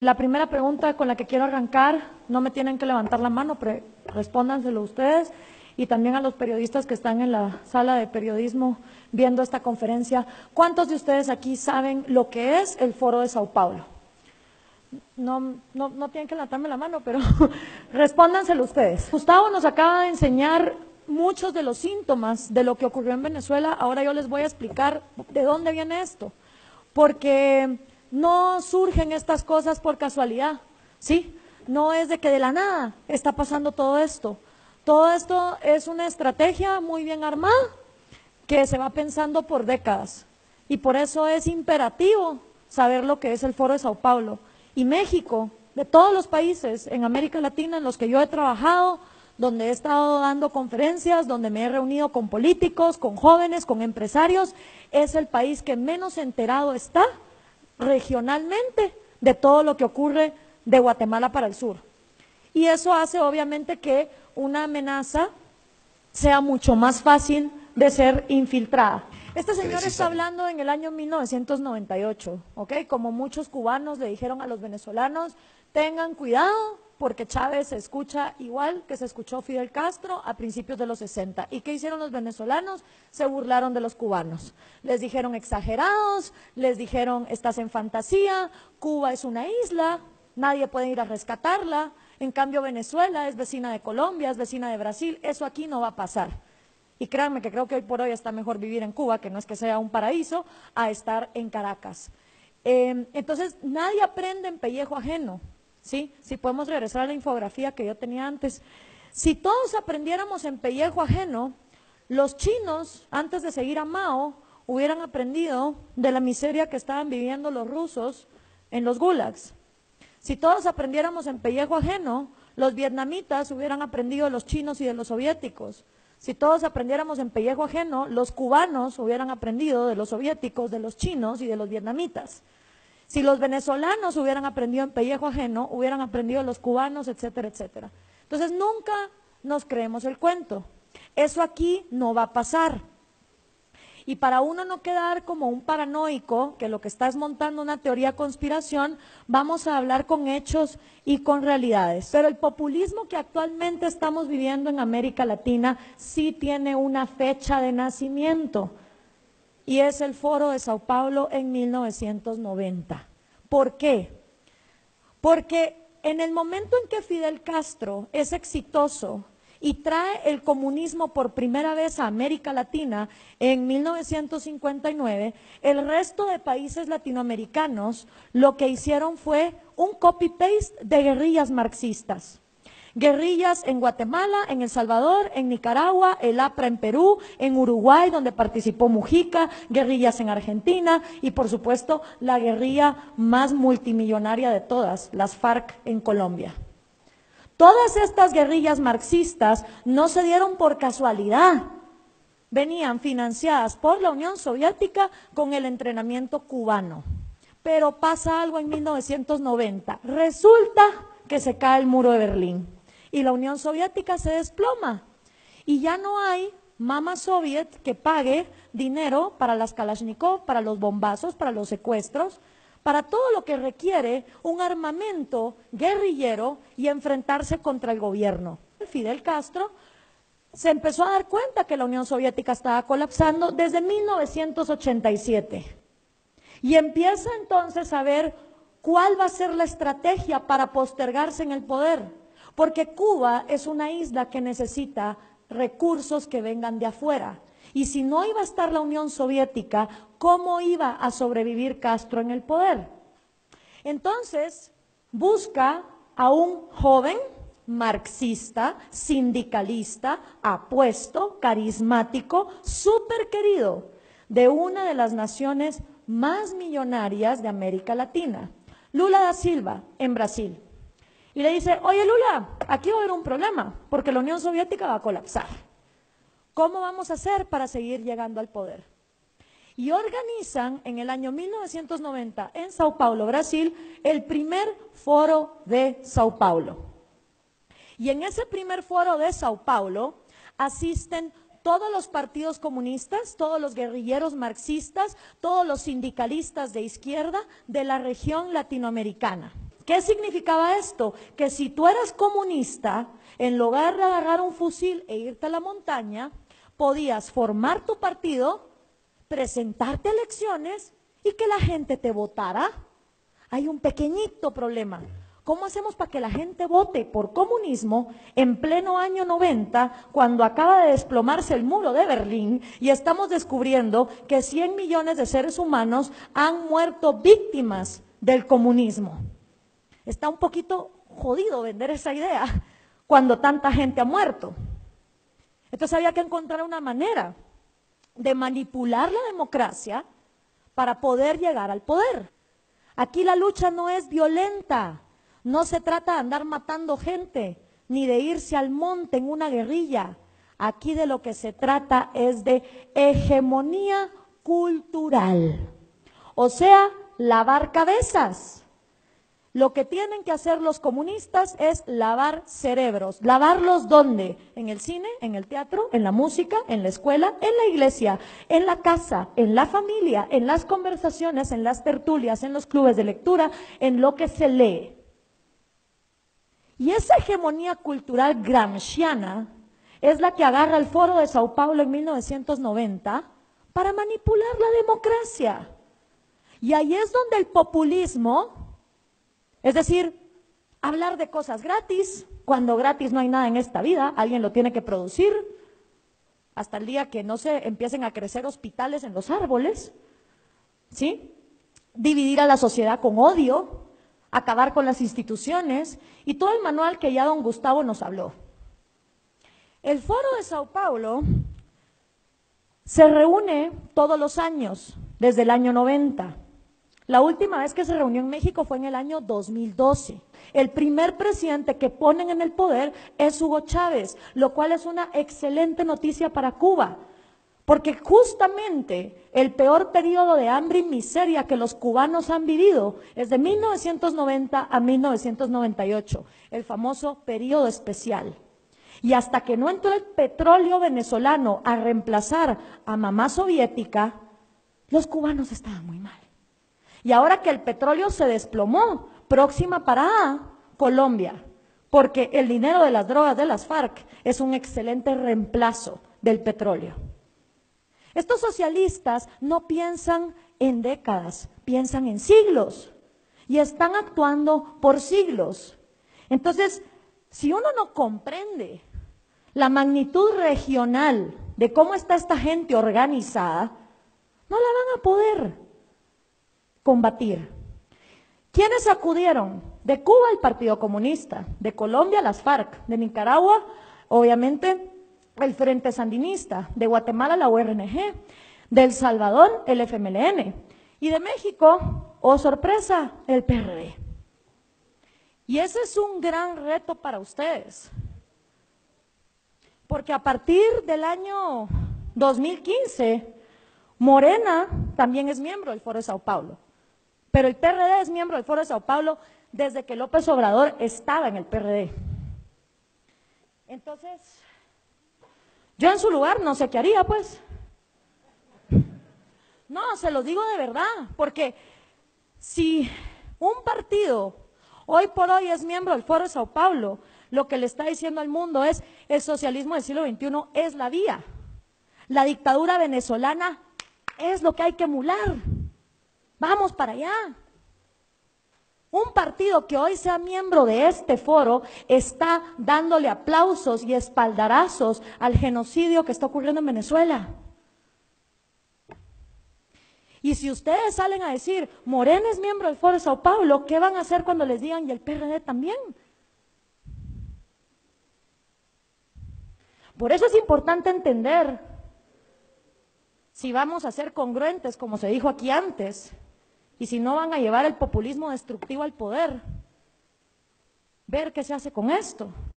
La primera pregunta con la que quiero arrancar, no me tienen que levantar la mano, pero respóndanselo ustedes y también a los periodistas que están en la sala de periodismo viendo esta conferencia. ¿Cuántos de ustedes aquí saben lo que es el Foro de Sao Paulo? No tienen que levantarme la mano, pero respóndanselo ustedes. Gustavo nos acaba de enseñar muchos de los síntomas de lo que ocurrió en Venezuela. Ahora yo les voy a explicar de dónde viene esto, porque no surgen estas cosas por casualidad, ¿sí? No es de que de la nada está pasando todo esto. Todo esto es una estrategia muy bien armada que se va pensando por décadas y por eso es imperativo saber lo que es el Foro de Sao Paulo. Y México, de todos los países en América Latina en los que yo he trabajado, donde he estado dando conferencias, donde me he reunido con políticos, con jóvenes, con empresarios, es el país que menos enterado está regionalmente de todo lo que ocurre de Guatemala para el sur. Y eso hace obviamente que una amenaza sea mucho más fácil de ser infiltrada. Este señor está hablando en el año 1998, ¿ok? Como muchos cubanos le dijeron a los venezolanos, tengan cuidado porque Chávez se escucha igual que se escuchó Fidel Castro a principios de los 60. ¿Y qué hicieron los venezolanos? Se burlaron de los cubanos. Les dijeron exagerados, les dijeron estás en fantasía, Cuba es una isla, nadie puede ir a rescatarla, en cambio Venezuela es vecina de Colombia, es vecina de Brasil, eso aquí no va a pasar. Y créanme que creo que hoy por hoy está mejor vivir en Cuba, que no es que sea un paraíso, a estar en Caracas. Entonces, nadie aprende en pellejo ajeno, ¿sí? Si podemos regresar a la infografía que yo tenía antes. Si todos aprendiéramos en pellejo ajeno, los chinos, antes de seguir a Mao, hubieran aprendido de la miseria que estaban viviendo los rusos en los gulags. Si todos aprendiéramos en pellejo ajeno, los vietnamitas hubieran aprendido de los chinos y de los soviéticos. Si todos aprendiéramos en pellejo ajeno, los cubanos hubieran aprendido de los soviéticos, de los chinos y de los vietnamitas. Si los venezolanos hubieran aprendido en pellejo ajeno, hubieran aprendido de los cubanos, etcétera, etcétera. Entonces nunca nos creemos el cuento. Eso aquí no va a pasar. Y para uno no quedar como un paranoico, que lo que está es montando una teoría de conspiración, vamos a hablar con hechos y con realidades. Pero el populismo que actualmente estamos viviendo en América Latina sí tiene una fecha de nacimiento, y es el Foro de Sao Paulo en 1990. ¿Por qué? Porque en el momento en que Fidel Castro es exitoso y trae el comunismo por primera vez a América Latina en 1959, el resto de países latinoamericanos lo que hicieron fue un copy-paste de guerrillas marxistas. Guerrillas en Guatemala, en El Salvador, en Nicaragua, el APRA en Perú, en Uruguay, donde participó Mujica, guerrillas en Argentina y, por supuesto, la guerrilla más multimillonaria de todas, las FARC en Colombia. Todas estas guerrillas marxistas no se dieron por casualidad, venían financiadas por la Unión Soviética con el entrenamiento cubano. Pero pasa algo en 1990, resulta que se cae el muro de Berlín y la Unión Soviética se desploma y ya no hay mama soviet que pague dinero para las Kalashnikov, para los bombazos, para los secuestros, para todo lo que requiere un armamento guerrillero y enfrentarse contra el gobierno. Fidel Castro se empezó a dar cuenta que la Unión Soviética estaba colapsando desde 1987 y empieza entonces a ver cuál va a ser la estrategia para postergarse en el poder, porque Cuba es una isla que necesita recursos que vengan de afuera. Y si no iba a estar la Unión Soviética, ¿cómo iba a sobrevivir Castro en el poder? Entonces, busca a un joven marxista, sindicalista, apuesto, carismático, súper querido, de una de las naciones más millonarias de América Latina, Lula da Silva, en Brasil. Y le dice, oye Lula, aquí va a haber un problema, porque la Unión Soviética va a colapsar. ¿Cómo vamos a hacer para seguir llegando al poder? Y organizan en el año 1990 en Sao Paulo, Brasil, el primer foro de Sao Paulo. Y en ese primer foro de Sao Paulo asisten todos los partidos comunistas, todos los guerrilleros marxistas, todos los sindicalistas de izquierda de la región latinoamericana. ¿Qué significaba esto? Que si tú eras comunista, en lugar de agarrar un fusil e irte a la montaña, podías formar tu partido, presentarte a elecciones y que la gente te votara. Hay un pequeñito problema. ¿Cómo hacemos para que la gente vote por comunismo en pleno año 90, cuando acaba de desplomarse el muro de Berlín y estamos descubriendo que 100 millones de seres humanos han muerto víctimas del comunismo? Está un poquito jodido vender esa idea cuando tanta gente ha muerto. Entonces había que encontrar una manera de manipular la democracia para poder llegar al poder. Aquí la lucha no es violenta, no se trata de andar matando gente, ni de irse al monte en una guerrilla. Aquí de lo que se trata es de hegemonía cultural, o sea, lavar cabezas. Lo que tienen que hacer los comunistas es lavar cerebros. ¿Lavarlos dónde? En el cine, en el teatro, en la música, en la escuela, en la iglesia, en la casa, en la familia, en las conversaciones, en las tertulias, en los clubes de lectura, en lo que se lee. Y esa hegemonía cultural gramsciana es la que agarra el Foro de Sao Paulo en 1990 para manipular la democracia. Y ahí es donde el populismo, es decir, hablar de cosas gratis, cuando gratis no hay nada en esta vida, alguien lo tiene que producir, hasta el día que no se empiecen a crecer hospitales en los árboles, ¿sí? Dividir a la sociedad con odio, acabar con las instituciones y todo el manual que ya don Gustavo nos habló. El Foro de Sao Paulo se reúne todos los años, desde el año 90. La última vez que se reunió en México fue en el año 2012. El primer presidente que ponen en el poder es Hugo Chávez, lo cual es una excelente noticia para Cuba, porque justamente el peor periodo de hambre y miseria que los cubanos han vivido es de 1990 a 1998, el famoso periodo especial. Y hasta que no entró el petróleo venezolano a reemplazar a mamá soviética, los cubanos estaban muy mal. Y ahora que el petróleo se desplomó, próxima parada, Colombia, porque el dinero de las drogas de las FARC es un excelente reemplazo del petróleo. Estos socialistas no piensan en décadas, piensan en siglos y están actuando por siglos. Entonces, si uno no comprende la magnitud regional de cómo está esta gente organizada, no la van a poder combatir. ¿Quiénes acudieron? De Cuba el Partido Comunista, de Colombia las FARC, de Nicaragua obviamente el Frente Sandinista, de Guatemala la URNG, de El Salvador el FMLN y de México, oh sorpresa, el PRD. Y ese es un gran reto para ustedes, porque a partir del año 2015, Morena también es miembro del Foro de Sao Paulo. Pero el PRD es miembro del Foro de Sao Paulo desde que López Obrador estaba en el PRD. Entonces, yo en su lugar no sé qué haría, pues. No, se lo digo de verdad, porque si un partido hoy por hoy es miembro del Foro de Sao Paulo, lo que le está diciendo al mundo es: el socialismo del siglo XXI es la vía. La dictadura venezolana es lo que hay que emular. Vamos para allá. Un partido que hoy sea miembro de este foro está dándole aplausos y espaldarazos al genocidio que está ocurriendo en Venezuela. Y si ustedes salen a decir, Morena es miembro del Foro de Sao Paulo, ¿qué van a hacer cuando les digan y el PRD también? Por eso es importante entender, si vamos a ser congruentes, como se dijo aquí antes, y si no van a llevar el populismo destructivo al poder, ver qué se hace con esto.